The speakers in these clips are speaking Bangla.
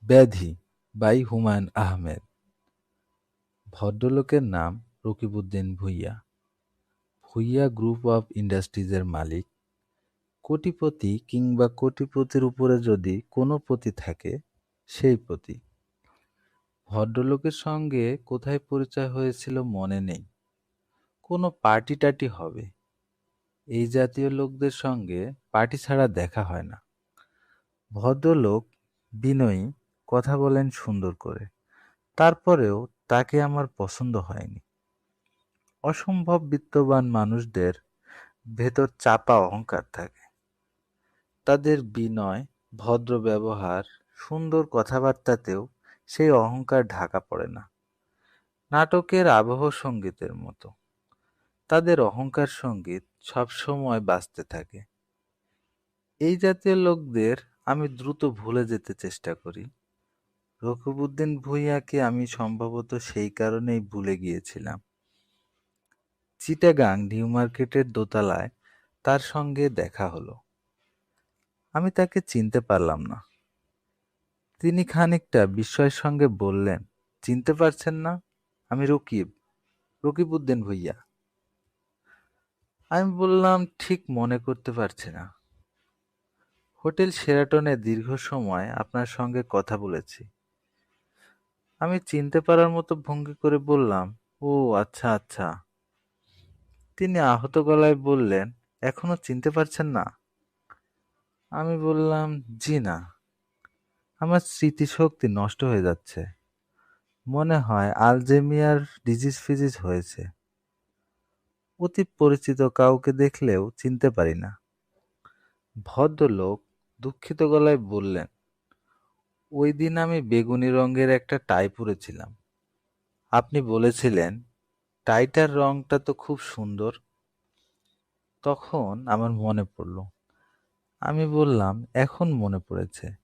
ব্যাধি বাই হুমায়ূন আহমেদ। ভদ্রলোকের নাম রকিবউদ্দিন ভূঁইয়া। ভূঁইয়া গ্রুপ অব ইন্ডাস্ট্রিজের মালিক। কোটিপতি কিংবা কোটিপতির উপরে যদি কোনো পতি থাকে, সেই পতি। ভদ্রলোকের সঙ্গে কোথায় পরিচয় হয়েছিল মনে নেই। কোনো পার্টি-টার্টি হবে। এই জাতীয় লোকদের সঙ্গে পার্টি ছাড়া দেখা হয় না। ভদ্রলোক বিনয়ী, কথা বলেন সুন্দর করে। তারপরেও তাকে আমার পছন্দ হয়নি। অসম্ভব বিত্তবান মানুষদের ভেতর চাপা অহংকার থাকে। তাদের বিনয়, ভদ্র ব্যবহার, সুন্দর কথাবার্তাতেও সেই অহংকার ঢাকা পড়ে না। নাটকের আবহ সঙ্গীতের মতো তাদের অহংকার সঙ্গীত সবসময় বাজতে থাকে। এই জাতীয় লোকদের আমি দ্রুত ভুলে যেতে চেষ্টা করি। রকিবউদ্দিন ভূঁইয়াকে আমি সম্ভবত সেই কারণেই ভুলে গিয়েছিলাম। চিটাগাং নিউ মার্কেটের দোতলায় তার সঙ্গে দেখা হলো। আমি তাকে চিনতে পারলাম না। তিনি খানিকটা বিস্ময়ের সঙ্গে বললেন, চিনতে পারছেন না? আমি রকিবউদ্দিন ভূঁইয়া। আমি বললাম, ঠিক মনে করতে পারছি না। হোটেল শেরাটনে দীর্ঘ সময় আপনার সঙ্গে কথা বলেছি। আমি চিনতে পারার মতো ভঙ্গি করে বললাম, ও আচ্ছা আচ্ছা। তিনি আহত গলায় বললেন, এখনো চিনতে পারছেন না? আমি বললাম, জি না। আমার স্মৃতিশক্তি নষ্ট হয়ে যাচ্ছে। মনে হয় আলজেমিয়ার ডিজিজ ফিজিজ হয়েছে। অতি পরিচিত কাউকে দেখলেও চিনতে পারি না। ভদ্রলোক দুঃখিত গলায় বললেন, ওই দিন আমি বেগুনি রঙের একটা টাই পরেছিলাম। আপনি বলেছিলেন, টাইটার রংটা তো খুব সুন্দর। তখন আমার মনে পড়ল। আমি বললাম, এখন মনে পড়েছে।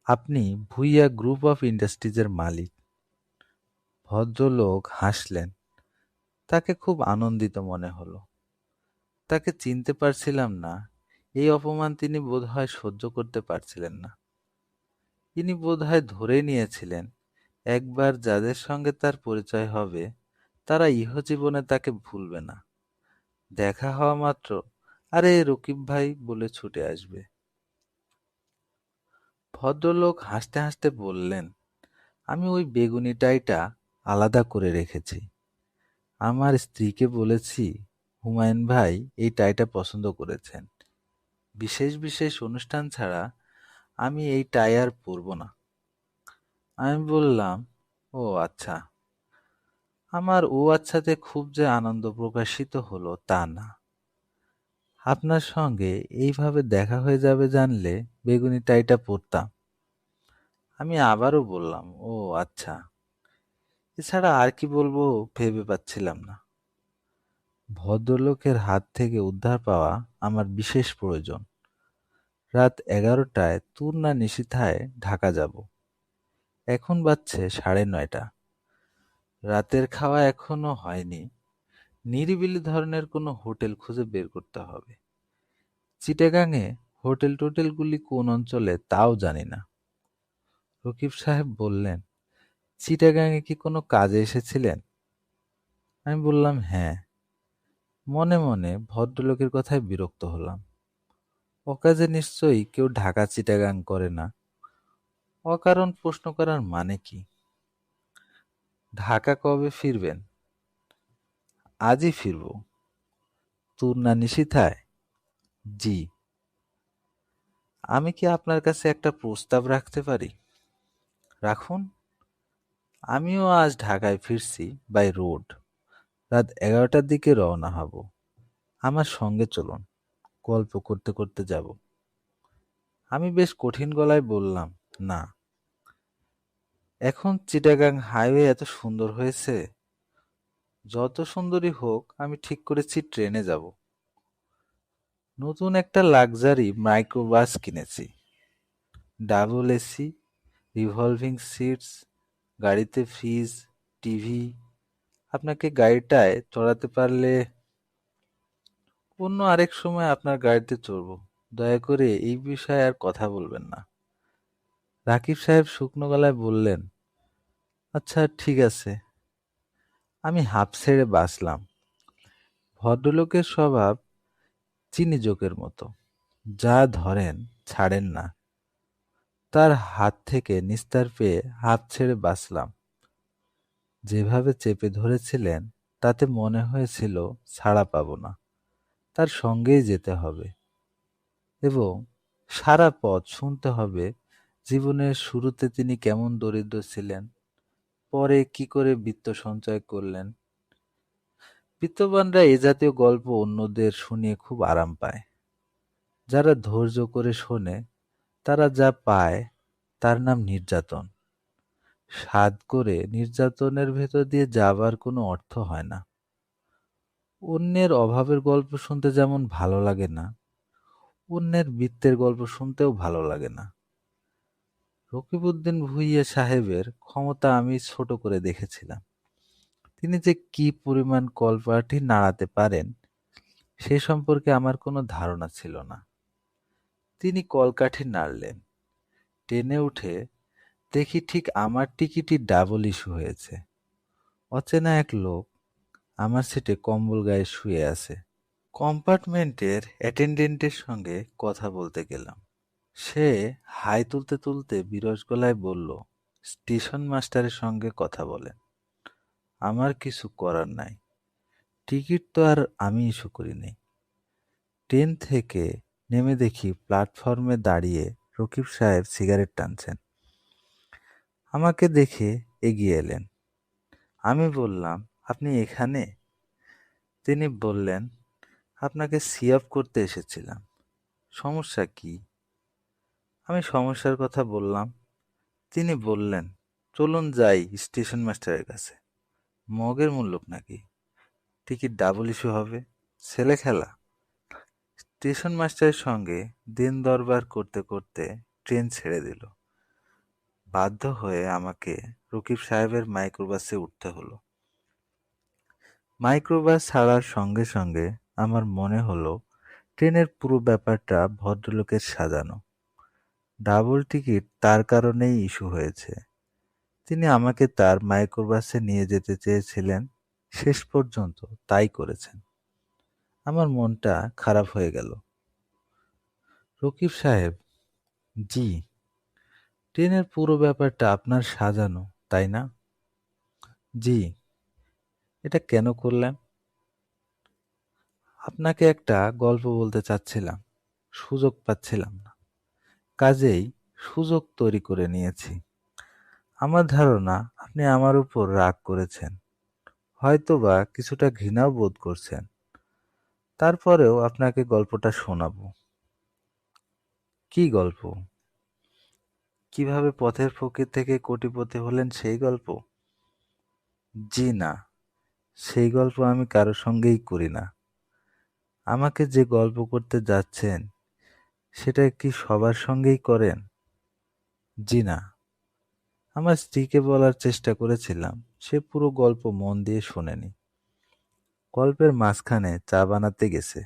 আপনি ভূঁইয়া গ্রুপ অফ ইন্ডাস্ট্রিজের মালিক। ভদ্রলোক হাসলেন। তাকে খুব আনন্দিত মনে হলো। তাকে চিনতে পারছিলাম না, এই অপমান তিনি বোধহয় সহ্য করতে পারছিলেন না। তিনি বোধহয় ধরেই নিয়েছিলেন, একবার যাদের সঙ্গে তার পরিচয় হবে তারা ইহজীবনে তাকে ভুলবে না। দেখা হওয়া মাত্র, আরে রকিব ভাই বলে ছুটে আসবে। ভদ্রলোক হাসতে হাসতে বললেন, আমি ওই বেগুনি টাইটা আলাদা করে রেখেছি। আমার স্ত্রীকে বলেছি, হুমায়ূন ভাই এই টাইটা পছন্দ করেছেন। বিশেষ বিশেষ অনুষ্ঠান ছাড়া আমি এই টাই আর পরব না। আমি বললাম, ও আচ্ছা। আমার ও আচ্ছাতে খুব যে আনন্দ প্রকাশিত হলো তা না। আপনার সঙ্গে এইভাবে দেখা হয়ে যাবে জানলে বেগুনি টাইটা পরতাম। আমি আবারও বললাম, ও আচ্ছা। এছাড়া আর কি বলবো ভেবে পাচ্ছিলাম না। ভদ্রলোকের হাত থেকে উদ্ধার পাওয়া আমার বিশেষ প্রয়োজন। রাত 11টায় তুর্না নিশীথায় ঢাকা যাব। এখন বাজছে 9:30। রাতের খাওয়া এখনো হয়নি। নিরিবিলি ধরনের কোনো হোটেল খুঁজে বের করতে হবে। চিটাগাংয়ে হোটেল-টোটেলগুলি কোন অঞ্চলে তাও জানি না। রকিব সাহেব বললেন, চিটাগাংয়ে কি কোনো কাজে এসেছিলেন? আমি বললাম, হ্যাঁ। মনে মনে ভদ্রলোকের কথায় বিরক্ত হলাম। অকাজে নিশ্চয়ই কেউ ঢাকা চিটাগাং করে না। অকারণ প্রশ্ন করার মানে কি? ঢাকা কবে ফিরবেন? আজই ফিরব। তুর্না নিশীথায়? জি। আমি কি আপনার কাছে একটা প্রস্তাব রাখতে পারি? রাখুন। আমিও আজ ঢাকায় ফিরছি বাই রোড। রাত 11টার দিকে রওনা হব। আমার সঙ্গে চলুন। গল্প করতে করতে যাব। আমি বেশ কঠিন গলায় বললাম, না। এখন চিটাগাং হাইওয়ে এত সুন্দর হয়েছে। যত সুন্দরই হোক, আমি ঠিক করেছি ট্রেনে যাব। নতুন একটা লাক্সারি মাইক্রোবাস কিনেছি। ডাবল এসি, রিভলভিং সিটস, গাড়িতে ফ্রিজ, টিভি। আপনাকে গাড়িটায় চড়াতে পারলে অন্য আরেক সময় আপনার গাড়িতে চড়ব। দয়া করে এই বিষয়ে আর কথা বলবেন না। রাকিব সাহেব শুকনো গলায় বললেন, আচ্ছা ঠিক আছে। আমি হাঁপ ছেড়ে বাঁচলাম। ভদ্রলোকের স্বভাব চিনি জোকের মতো, যা ধরেন ছাড়েন না। তার হাত থেকে নিস্তার পেয়ে হাঁপ ছেড়ে বাঁচলাম। যেভাবে চেপে ধরেছিলেন তাতে মনে হয়েছিল ছাড়া পাবো না, তার সঙ্গেই যেতে হবে এবং সারা পথ শুনতে হবে জীবনের শুরুতে তিনি কেমন দরিদ্র ছিলেন, পরে কি করে বিত্ত সঞ্চয় করলেন। বিত্তবানরা এ জাতীয় গল্প অন্যদের শুনিয়ে খুব আরাম পায়। যারা ধৈর্য করে শোনে তারা যা পায় তার নাম নির্যাতন। সাধ করে নির্যাতনের ভেতর দিয়ে যাবার কোনো অর্থ হয় না। অন্যের অভাবের গল্প শুনতে যেমন ভালো লাগে না, অন্যের বৃত্তের গল্প শুনতেও ভালো লাগে না। রকিবউদ্দিন ভূঁইয়া সাহেবের ক্ষমতা আমি ছোট করে দেখেছিলাম। তিনি যে কি পরিমাণ কলপাটি নাড়াতে পারেন সে সম্পর্কে আমার কোনো ধারণা ছিল না। তিনি কলকাঠি নাড়লেন। ট্রেনে উঠে দেখি ঠিক আমার টিকিটই ডাবল ইস্যু হয়েছে। অচেনা এক লোক আমার সিটে কম্বল গায়ে শুয়ে আছে। কম্পার্টমেন্টের অ্যাটেন্ডেন্টের সঙ্গে কথা বলতে গেলাম। সে হাই তুলতে তুলতে বিরস গলায় বলল, স্টেশন মাস্টারের সঙ্গে কথা বলেন। আমার কিছু করার নাই, টিকিট তো আর আমি ইস্যু করিনি। ট্রেন থেকে নেমে দেখি প্ল্যাটফর্মে দাঁড়িয়ে রকিব সাহেব সিগারেট টানছেন। আমাকে দেখে এগিয়ে এলেন। আমি বললাম, আপনি এখানে? তিনি বললেন, আপনাকে সি অফ করতে এসেছিলাম। সমস্যা কি? আমি সমস্যার কথা বললাম। তিনি বললেন, চলুন যাই স্টেশন মাস্টারের কাছে। মগের মূল্য নাকি? টিকিট ডাবল ইস্যু হবে, ছেলে খেলা। স্টেশন মাস্টারের সঙ্গে দিন দরবার করতে করতে ট্রেন ছেড়ে দিল। বাধ্য হয়ে আমাকে রকিব সাহেবের মাইক্রোবাসে উঠতে হলো। মাইক্রোবাস ছাড়ার সঙ্গে সঙ্গে আমার মনে হলো ট্রেনের পুরো ব্যাপারটা ভদ্রলোকের সাজানো। ডাবল টিকিট তার কারণেই ইস্যু হয়েছে। তিনি আমাকে তার মাইক্রোবাসে নিয়ে যেতে চেয়েছিলেন, শেষ পর্যন্ত তাই করেছেন। আমার মনটা খারাপ হয়ে গেল। রকিব সাহেব, জি। ট্রেনের পুরো ব্যাপারটা আপনার সাজানো, তাই না? জি। এটা কেন করলেন? আপনাকে একটা গল্প বলতে চাচ্ছিলাম, সুযোগ পাচ্ছিলাম না, কাজেই সুযোগ তৈরি করে নিয়েছি। আমার ধারণা আপনি আমার উপর রাগ করেছেন, হয়তোবা কিছুটা ঘৃণাও বোধ করছেন। তারপরেও আপনাকে গল্পটা শোনাবো। কি গল্প? কিভাবে পথের ফকির থেকে কোটিপতি হলেন সেই গল্প? জি না, সেই গল্প আমি কারো সঙ্গেই করি না। আমাকে যে গল্প করতে যাচ্ছেন সেটা কি সবার সঙ্গেই করেন? জি না। আমার স্ত্রীকে বলার চেষ্টা করেছিলাম, সে পুরো গল্প মন দিয়ে শোনেনি। গল্পের মাঝখানে চা বানাতে গেছে,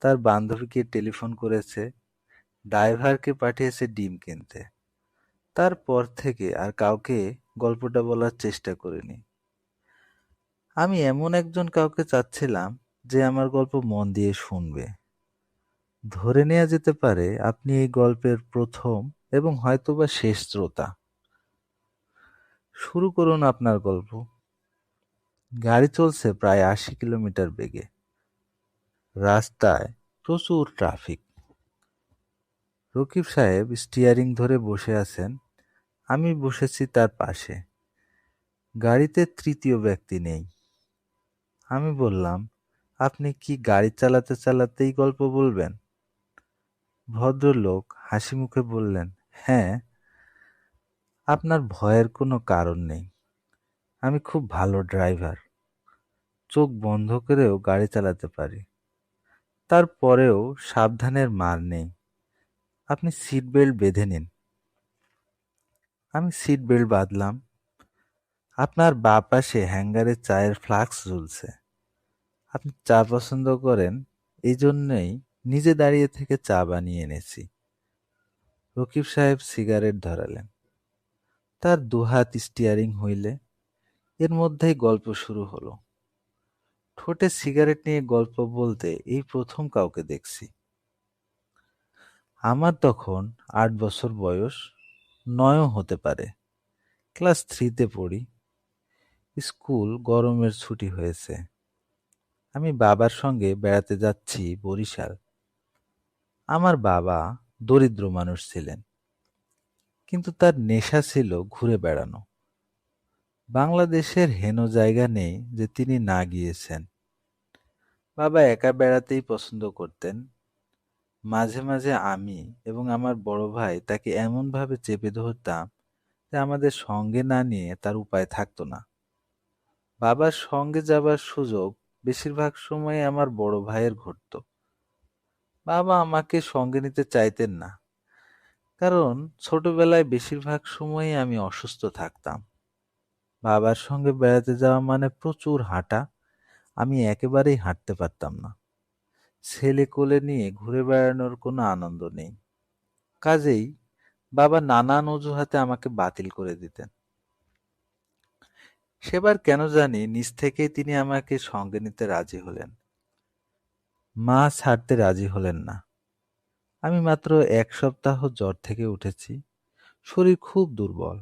তার বান্ধবীকে টেলিফোন করেছে, ড্রাইভারকে পাঠিয়েছে ডিম কিনতে। তারপর থেকে আর কাউকে গল্পটা বলার চেষ্টা করিনি। আমি এমন একজন কাউকে চাচ্ছিলাম যে আমার গল্প মন দিয়ে শুনবে। ধরে নেয়া যেতে পারে আপনি এই গল্পের প্রথম এবং হয়তোবা শেষ শ্রোতা। শুরু করুন আপনার গল্প। গাড়ি চলছে প্রায় ৮০ কিলোমিটার বেগে। রাস্তায় প্রচুর ট্রাফিক। রকিব সাহেব স্টিয়ারিং ধরে বসে আছেন, আমি বসেছি তার পাশে। গাড়িতে তৃতীয় ব্যক্তি নেই। আমি বললাম, আপনি কি গাড়ি চালাতে চালাতেই গল্প বলবেন? ভদ্রলোক হাসি মুখে বললেন, হ্যাঁ। আপনার ভয়ের কোনো কারণ নেই, আমি খুব ভালো ড্রাইভার, চোখ বন্ধ করেও গাড়ি চালাতে পারি। তারপরেও সাবধানের মার নেই। আপনি সিট বেল্ট বেঁধে নিন। আমি সিট বেল্ট বাঁধলাম। আপনার বাঁ পাশে হ্যাঙ্গারে চায়ের ফ্লাস্ক ঝুলছে। আপনি চা পছন্দ করেন, এই জন্যেই নিজে দাঁড়িয়ে থেকে চা বানিয়ে এনেছি। রকিব সাহেব সিগারেট ধরালেন। তার দুহাত স্টিয়ারিং হুইলে। এর মধ্যেই গল্প শুরু হলো। ঠোঁটে সিগারেট নিয়ে গল্প বলতে এই প্রথম কাউকে দেখছি। আমার তখন ৮ বছর বয়স, ৯ও হতে পারে। ক্লাস 3-তে পড়ি। স্কুল গরমের ছুটি হয়েছে। আমি বাবার সঙ্গে বেড়াতে যাচ্ছি বরিশাল। আমার বাবা দরিদ্র মানুষ ছিলেন, কিন্তু তার নেশা ছিল ঘুরে বেড়ানো। বাংলাদেশের হেন জায়গা নেই যে তিনি না গিয়েছেন। বাবা একা বেড়াতেই পছন্দ করতেন। মাঝে মাঝে আমি এবং আমার বড় ভাই তাকে এমনভাবে চেপে ধরতাম যে আমাদের সঙ্গে না নিয়ে তার উপায় থাকতো না। বাবার সঙ্গে যাবার সুযোগ বেশিরভাগ সময় আমার বড় ভাইয়ের ঘটতো। বাবা আমাকে সঙ্গে নিতে চাইতেন না, কারণ ছোটবেলায় বেশিরভাগ সময়ই আমি অসুস্থ থাকতাম। বাবার সঙ্গে বেড়াতে যাওয়া মানে প্রচুর হাঁটা। আমি একেবারেই হাঁটতে পারতাম না। ছেলে কোলে নিয়ে ঘুরে বেড়ানোর কোনো আনন্দ নেই। কাজেই বাবা নানান অজুহাতে আমাকে বাতিল করে দিতেন। সেবার কেন জানি নিজ থেকেই তিনি আমাকে সঙ্গে নিতে রাজি হলেন। মা ছাড়তে রাজি হলেন না। আমি মাত্র ১ সপ্তাহ জ্বর থেকে উঠেছি। শরীর খুব দুর্বল।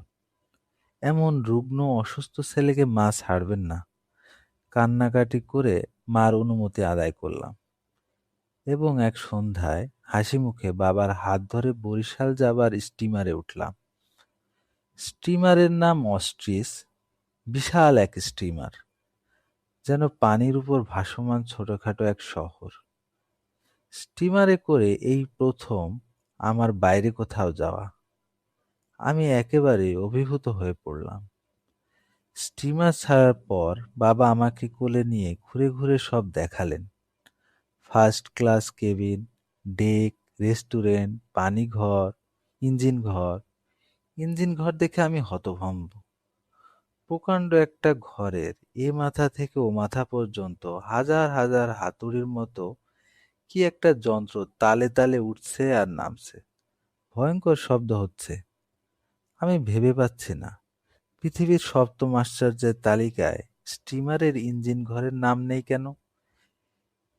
এমন রুগ্ন অসুস্থ ছেলেকে মা ছাড়বেন না। কান্নাকাটি করে মার অনুমতি আদায় করলাম এবং এক সন্ধ্যায় হাসিমুখে বাবার হাত ধরে বরিশাল যাবার স্টিমারে উঠলাম। স্টিমারের নাম অস্ট্রিচ। বিশাল এক স্টিমার, যেন পানির উপর ভাসমান ছোটখাটো এক শহর। স্টিমারে করে এই প্রথম আমার বাইরে কোথাও যাওয়া। আমি একেবারে অভিভূত হয়ে পড়লাম। স্টিমার ছাড়ার পর বাবা আমাকে কোলে নিয়ে ঘুরে ঘুরে সব দেখালেন। First class cabin, deck, restaurant, পানিঘর, ইঞ্জিন ঘর। ইঞ্জিন ঘর দেখে আমি হতভম্ব। প্রকাণ্ড একটা ঘরের এ মাথা থেকে ও মাথা পর্যন্ত হাজার হাজার হাতুড়ির মতো কি একটা যন্ত্র তালে তালে উঠছে আর নামছে। ভয়ঙ্কর শব্দ হচ্ছে। আমি ভেবে পাচ্ছি না, পৃথিবীর সপ্তম আশ্চর্যের তালিকায় স্টিমারের ইঞ্জিন ঘরের নাম নেই কেন?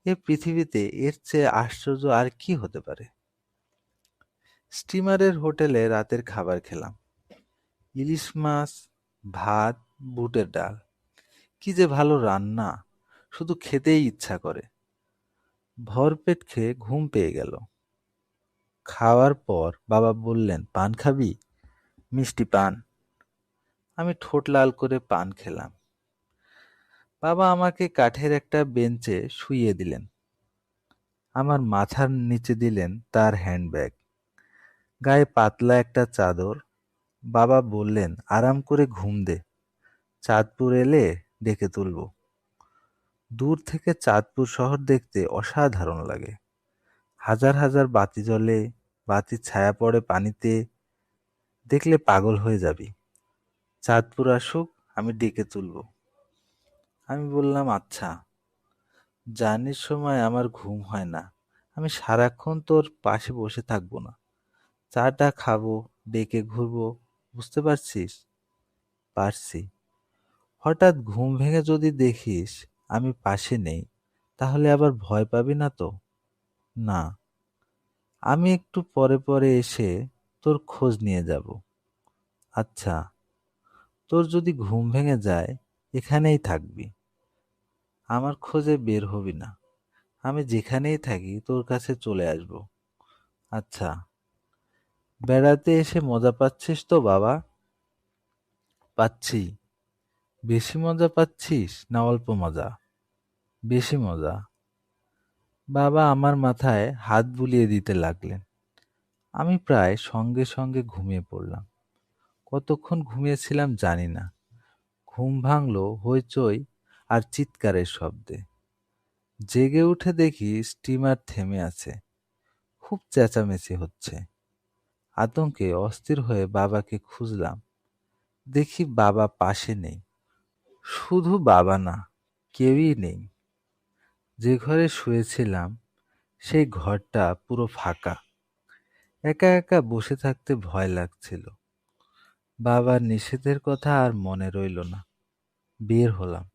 এ পৃথিবীতে এর চেয়ে আশ্চর্য আর কি হতে পারে? স্টিমারের হোটেলে রাতের খাবার খেলাম। ইলিশ মাছ, ভাত, বুটের ডাল। কি যে ভালো রান্না! শুধু খেতেই ইচ্ছা করে। ভরপেট খেয়ে ঘুম পেয়ে গেল। খাওয়ার পর বাবা বললেন, পান খাবি? মিষ্টি পান। আমি ঠোঁট লাল করে পান খেলাম। বাবা আমাকে কাঠের একটা বেঞ্চে শুইয়ে দিলেন। আমার মাথার নিচে দিলেন তার হ্যান্ডব্যাগ, গায়ে পাতলা একটা চাদর। বাবা বললেন, আরাম করে ঘুম দে, চাঁদপুর এলে ডেকে তুলব। দূর থেকে চাঁদপুর শহর দেখতে অসাধারণ লাগে। হাজার হাজার বাতি জ্বলে, বাতির ছায়া পড়ে পানিতে, দেখলে পাগল হয়ে যাবি। চাঁদপুর আসুক, আমি ডেকে তুলব। আমি বললাম, আচ্ছা। জার্নির সময় আমার ঘুম হয় না। আমি সারাক্ষণ তোর পাশে বসে থাকবো না। চাটা খাবো, ডেকে ঘুরবো, বুঝতে পারছিস? পারছি। হঠাৎ ঘুম ভেঙে যদি দেখিস আমি পাশে নেই, তাহলে আবার ভয় পাবি না তো? না। আমি একটু পরে পরে এসে তোর খোঁজ নিয়ে যাব। আচ্ছা। তোর যদি ঘুম ভেঙে যায় এখানেই থাকবি, আমার খোঁজে বের হবি না। আমি যেখানেই থাকি তোর কাছে চলে আসব। আচ্ছা। বেড়াতে এসে মজা পাচ্ছিস তো বাবা? পাচ্ছি। বেশি মজা পাচ্ছিস না অল্প মজা? বেশি মজা। বাবা আমার মাথায় হাত বুলিয়ে দিতে লাগলেন। আমি প্রায় সঙ্গে সঙ্গে ঘুমিয়ে পড়লাম। কতক্ষণ ঘুমিয়েছিলাম জানি না। ঘুম ভাঙল হইচই আর চিৎকারের শব্দে। জেগে উঠে দেখি স্টিমার থেমে আছে। খুব চেঁচামেচি হচ্ছে। আতঙ্কে অস্থির হয়ে বাবাকে খুঁজলাম। দেখি বাবা পাশে নেই। শুধু বাবা না, কেউই নেই। যে ঘরে শুয়েছিলাম সেই ঘরটা পুরো ফাঁকা। একা একা বসে থাকতে ভয় লাগছিল। বাবার নিষেধের কথা আর মনে রইল না। বের হলাম।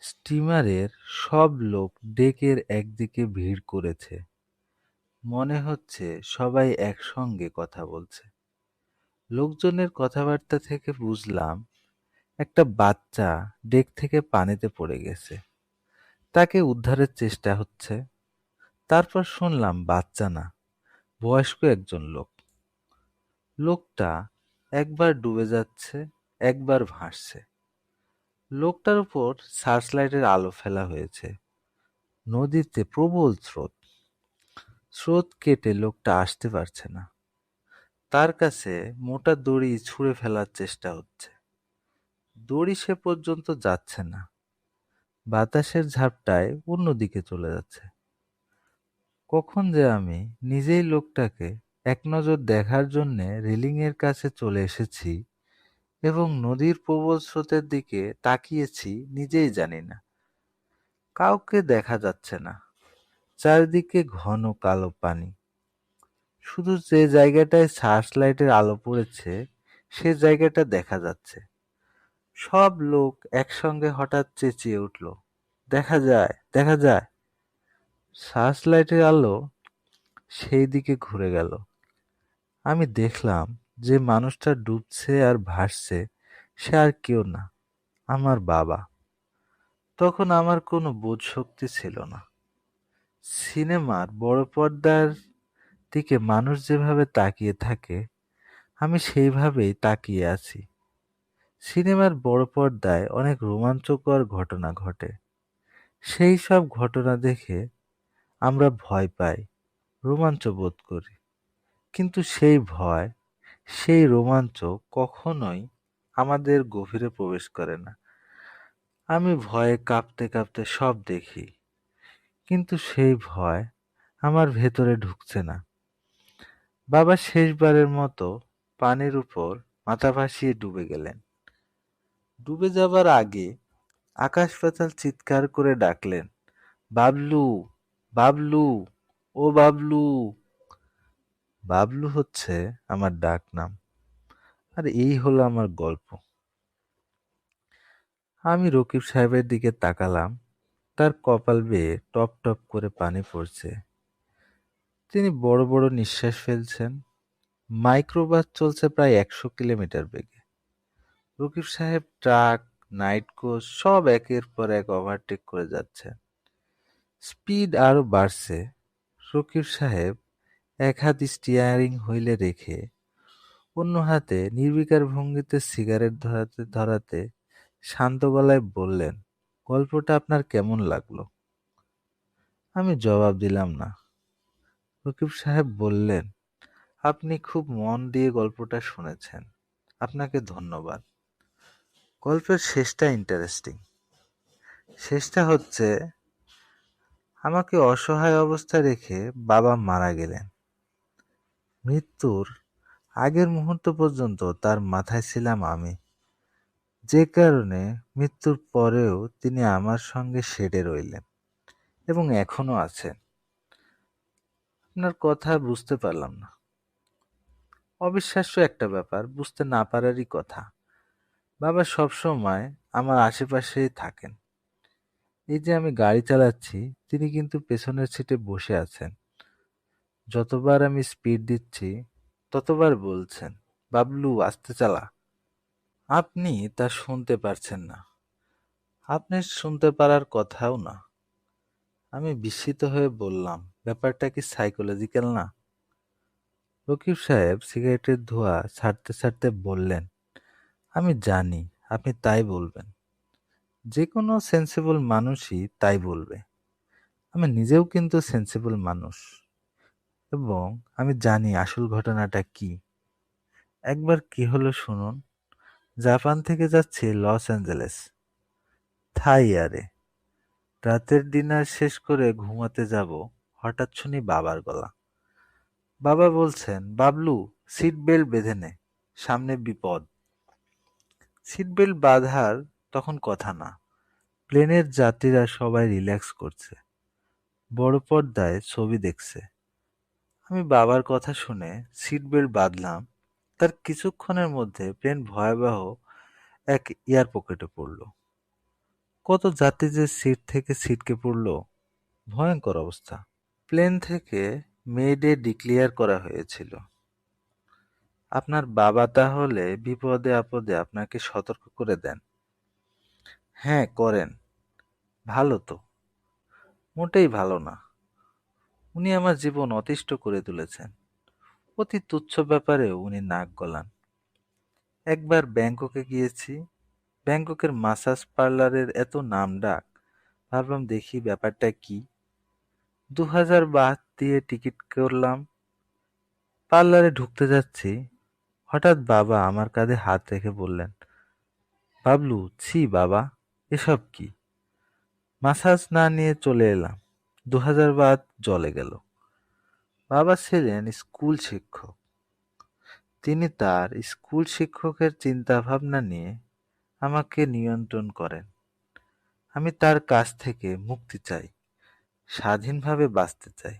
স্টিমারের সব লোক ডেকের একদিকে ভিড় করেছে। মনে হচ্ছে সবাই একসঙ্গে কথা বলছে। লোকজনের কথাবার্তা থেকে বুঝলাম একটা বাচ্চা ডেক থেকে পানিতে পড়ে গেছে, তাকে উদ্ধারের চেষ্টা হচ্ছে। তারপর শুনলাম বাচ্চা না, বয়স্ক একজন লোক। লোকটা একবার ডুবে যাচ্ছে, একবার ভাসছে। লোকটার উপর সার্চ লাইটের আলো ফেলা হয়েছে। নদীতে প্রবল স্রোত। স্রোত কেটে লোকটা আসতে পারছে না। তার কাছে মোটা দড়ি ছুঁড়ে ফেলার চেষ্টা হচ্ছে। দড়ি সে পর্যন্ত যাচ্ছে না, বাতাসের ঝাপটায় অন্যদিকে চলে যাচ্ছে। কখন যে আমি নিজেই লোকটাকে এক নজর দেখার জন্যে রেলিংয়ের কাছে চলে এসেছি এবং নদীর প্রবল স্রোতের দিকে তাকিয়েছি নিজেই জানি না। কাউকে দেখা যাচ্ছে না, চারদিকে ঘন কালো পানি। শুধু যে জায়গাটায় সার্চ লাইটের আলো পড়েছে সে জায়গাটা দেখা যাচ্ছে। সব লোক একসঙ্গে হঠাৎ চেঁচিয়ে উঠল, দেখা যায়, দেখা যায়। সার্চ লাইটের আলো সেই দিকে ঘুরে গেল। আমি দেখলাম যে মানুষটা ডুবছে আর ভাসছে সে আর কেউ না, আমার বাবা। তখন আমার কোনো বোধশক্তি ছিল না। সিনেমার বড় পর্দার দিকে মানুষ যেভাবে তাকিয়ে থাকে আমি সেইভাবেই তাকিয়ে আছি। সিনেমার বড় পর্দায় অনেক রোমাঞ্চকর ঘটনা ঘটে। সেই সব ঘটনা দেখে আমরা ভয় পাই, রোমাঞ্চ বোধ করি। কিন্তু সেই ভয়, সেই রোমাঞ্চ কখনোই আমাদের গভীরে প্রবেশ করে না। আমি ভয়ে কাঁপতে কাঁপতে সব দেখি, কিন্তু সেই ভয় আমার ভেতরে ঢুকছে না। বাবা শেষবারের মতো পানির উপর মাথা ভাসিয়ে ডুবে গেলেন। ডুবে যাবার আগে আকাশ পাতাল চিৎকার করে ডাকলেন, বাবলু, বাবলু, ও বাবলু। বাবলু হচ্ছে আমার ডাক নাম। আর এই হলো আমার গল্প। আমি রকিব সাহেবের দিকে তাকালাম। তার কপাল বেয়ে টপ টপ করে পানি পড়ছে। তিনি বড় বড় নিঃশ্বাস ফেলছেন। মাইক্রোবাস চলছে প্রায় ১০০ কিলোমিটার বেগে। রকিব সাহেব ট্রাক, নাইট কোচ সব একের পর এক ওভারটেক করে যাচ্ছেন। স্পিড আরো বাড়ছে। রকিব সাহেব এক হাত স্টিয়ারিং হুইলে রেখে অন্য হাতে নির্বিকার ভঙ্গিতে সিগারেট ধরাতে ধরাতে শান্ত গলায় বললেন, গল্পটা আপনার কেমন লাগলো? আমি জবাব দিলাম না। রকিব সাহেব বললেন, আপনি খুব মন দিয়ে গল্পটা শুনেছেন, আপনাকে ধন্যবাদ। গল্পের শেষটা ইন্টারেস্টিং। শেষটা হচ্ছে, আমাকে অসহায় অবস্থায় রেখে বাবা মারা গেলেন। মৃত্যুর আগের মুহূর্ত পর্যন্ত তার মাথায় ছিলাম আমি, যে কারণে মৃত্যুর পরেও তিনি আমার সঙ্গে সেটে রইলেন এবং এখনো আছেন। আপনার কথা বুঝতে পারলাম না। অবিশ্বাস্য একটা ব্যাপার, বুঝতে না পারারই কথা। বাবা সবসময় আমার আশেপাশেই থাকেন। এই যে আমি গাড়ি চালাচ্ছি তিনি কিন্তু পেছনের সিটে বসে আছেন। যতবার আমি স্পিড দিচ্ছি ততবার বলছেন, বাবলু আস্তে চালা। আপনি তা শুনতে পারছেন না, আপনার শুনতে পারার কথাও না। আমি বিস্মিত হয়ে বললাম, ব্যাপারটা কি সাইকোলজিক্যাল না? রকিব সাহেব সিগারেটের ধোঁয়া ছাড়তে ছাড়তে বললেন, আমি জানি আপনি তাই বলবেন। যে কোনো সেন্সিবল মানুষই তাই বলবে। আমি নিজেও কিন্তু সেন্সিবল মানুষ এবং আমি জানি আসল ঘটনাটা কি। একবার কি হলো শুনুন। জাপান থেকে যাচ্ছি লস অ্যাঞ্জেলেস, থাই এয়ারে। রাতের ডিনার শেষ করে ঘুমাতে যাব, হঠাৎ শুনি বাবার গলা। বাবা বলছেন, বাবলু সিট বেল্ট বেঁধে নে, সামনে বিপদ। সিট বেল্ট বাঁধার তখন কথা না। প্লেনের যাত্রীরা সবাই রিল্যাক্স করছে, বড় পর্দায় ছবি দেখছে। আমি বাবার কথা শুনে সিট বেল্ট বাঁধলাম। তার কিছুক্ষণের মধ্যে প্লেন ভয়াবহ এক এয়ার পকেটে পড়ল। কত যাত্রী যে সিট থেকে ছিটকে পড়ল, ভয়ঙ্কর অবস্থা। প্লেন থেকে মে ডে ডিক্লেয়ার করা হয়েছিল। আপনার বাবা তাহলে বিপদে আপদে আপনাকে সতর্ক করে দেন? হ্যাঁ, করেন। ভালো তো। মোটেই ভালো না। উনি আমার জীবন অতিষ্ঠ করে তুলেছেন। অতি তুচ্ছ ব্যাপারেও উনি নাক গলান। একবার ব্যাংককে গিয়েছি। ব্যাংককের মাসাজ পার্লারের এত নামডাক। ভাবলাম দেখি ব্যাপারটা কি। ২০০০ বাহ দিয়ে টিকিট করলাম। পার্লারে ঢুকতে যাচ্ছি, হঠাৎ বাবা আমার কাঁধে হাত রেখে বললেন, বাবলু, ছি বাবা, এসব কি? মাসাজ না নিয়ে চলে এলাম। ২০০০ বাদ জলে গেল। বাবা ছিলেন স্কুল শিক্ষক। তিনি তার স্কুল শিক্ষকের চিন্তাভাবনা নিয়ে আমাকে নিয়ন্ত্রণ করেন। আমি তার কাছ থেকে মুক্তি চাই, স্বাধীনভাবে বাঁচতে চাই।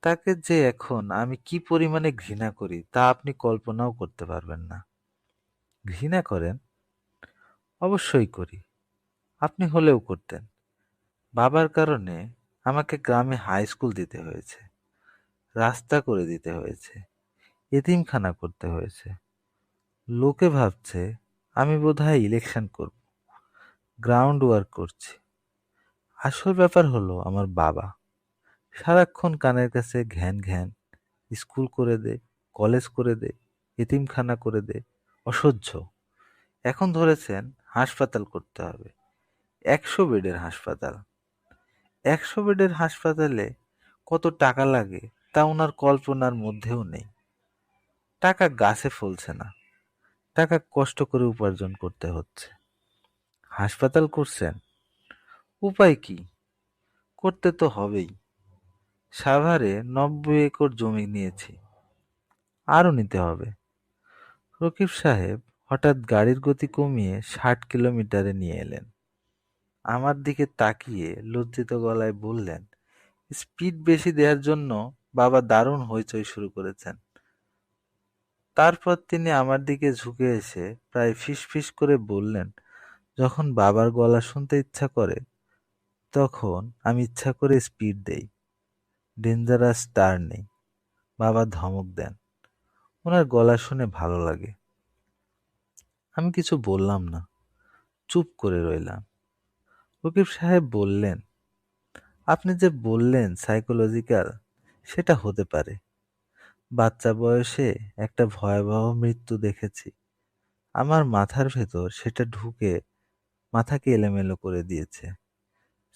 তাকে যে এখন আমি কি পরিমাণে ঘৃণা করি তা আপনি কল্পনাও করতে পারবেন না। ঘৃণা করেন? অবশ্যই করি। আপনি হলেও করতেন। বাবার কারণে আমাকে গ্রামে হাই স্কুল দিতে হয়েছে, রাস্তা করে দিতে হয়েছে, এতিমখানা করতে হয়েছে। লোকে ভাবছে আমি বোধহয় ইলেকশন করব, গ্রাউন্ড ওয়ার্ক করছি। আসল ব্যাপার হলো আমার বাবা সারাক্ষণ কানের কাছে ঘ্যান ঘ্যান, স্কুল করে দে, কলেজ করে দে, এতিমখানা করে দে। অসহ্য। এখন ধরেছেন হাসপাতাল করতে হবে, ১০০ বেডের হাসপাতাল। ১০০ বেডের হাসপাতালে কত টাকা লাগে তা ওনার কল্পনার মধ্যেও নেই। টাকা গাছে ফলছে না, টাকা কষ্ট করে উপার্জন করতে হচ্ছে। হাসপাতাল করছেন? উপায় কি? করতে তো হবেই। সাভারে ৯০ একর জমি নিয়েছি, আরো নিতে হবে। রকিব সাহেব হঠাৎ গাড়ির গতি কমিয়ে ৬০ কিলোমিটারে নিয়ে এলেন। আমার দিকে তাকিয়ে লজ্জিত গলায় বললেন, স্পিড বেশি দেওয়ার জন্য বাবা দারুণ হইচই শুরু করেছেন। তারপর তিনি আমার দিকে ঝুঁকে এসে প্রায় ফিসফিস করে বললেন, যখন বাবার গলা শুনতে ইচ্ছা করে তখন আমি ইচ্ছা করে স্পিড দেই। Dangerous turning. বাবা ধমক দেন। ওনার গলা শুনে ভালো লাগে। আমি কিছু বললাম না, চুপ করে রইলাম। রকিব সাহেব বললেন, আপনি যে বললেন সাইকোলজিক্যাল, সেটা হতে পারে। বাচ্চা বয়সে একটা ভয়াবহ মৃত্যু দেখেছি। আমার মাথার ভেতর সেটা ঢুকে মাথাকে এলোমেলো করে দিয়েছে।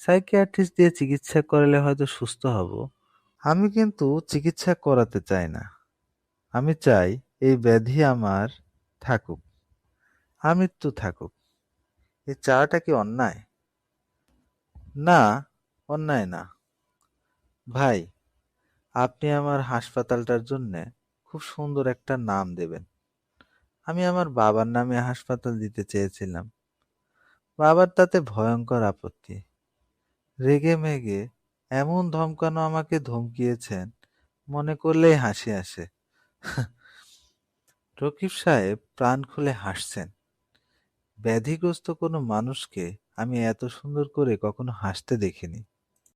সাইকিয়াট্রিস্ট দিয়ে চিকিৎসা করালে হয়তো সুস্থ হব। আমি কিন্তু চিকিৎসা করাতে চাই না। আমি চাই এই ব্যাধি আমার থাকুক, আমৃত্যু থাকুক। এই চাওয়াটা কি অন্যায়? না, অন্যায় না। ভাই, আপনি আমার হাসপাতালটার জন্যে খুব সুন্দর একটা নাম দেবেন। আমি আমার বাবার নামে হাসপাতাল দিতে চেয়েছিলাম। বাবার তাতে ভয়ঙ্কর আপত্তি। রেগে মেগে এমন ধমকানো আমাকে ধমকিয়েছেন, মনে করলেই হাসি আসে। রকিব সাহেব প্রাণ খুলে হাসছেন। ব্যাধিগ্রস্ত কোনো মানুষকে আমি এত সুন্দর করে কখনো হাসতে দেখিনি।